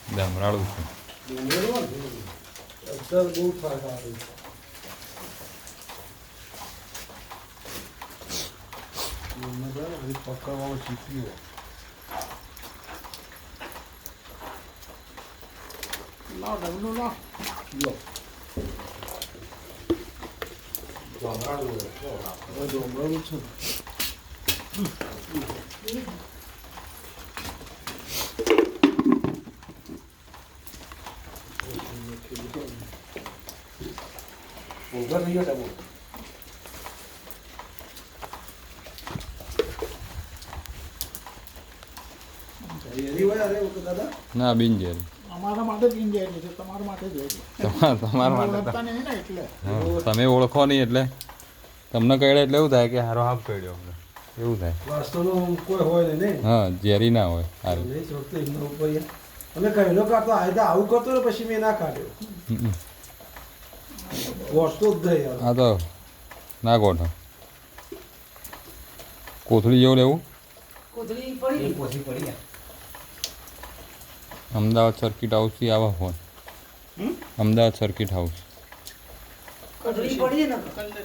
ધામરાળું છે બહુ ફરક આવે પકડવાનું શીખ્યું લાવ ડબલું લાવ લો જમરાળું છે ऊपर नहीं होता वो જેરી હોય અરે ઓકે દાદા ના બિનજેરી અમારા માટે બિનજેરી છે તમારા માટે જ તમારા માટે ઓળખતા નહીં ને એટલે તમે ઓળખો નહીં એટલે તમને કહેડે એટલે એવું થાય કે હારો હાફ કહેડ્યો અમને એવું થાય વાસ્તવનું કોઈ હોય નહીં હા ઝેરી ના હોય સારું નહીં ચોકતો એમનો ઉપર અમે કહેલો કાઢતો આયદા આવું કરતો ને પછી મેં ના કાઢ્યો ગોઠતો જ નહીં યાર આ તો ના ગોઠો કોથળી જેવું લેવું કોથળી પડી કોથળી પડી અમદાવાદ સર્કિટ હાઉસથી આવા ફોન અમદાવાદ સર્કિટ હાઉસ કોથળી પડી ને કલ્લે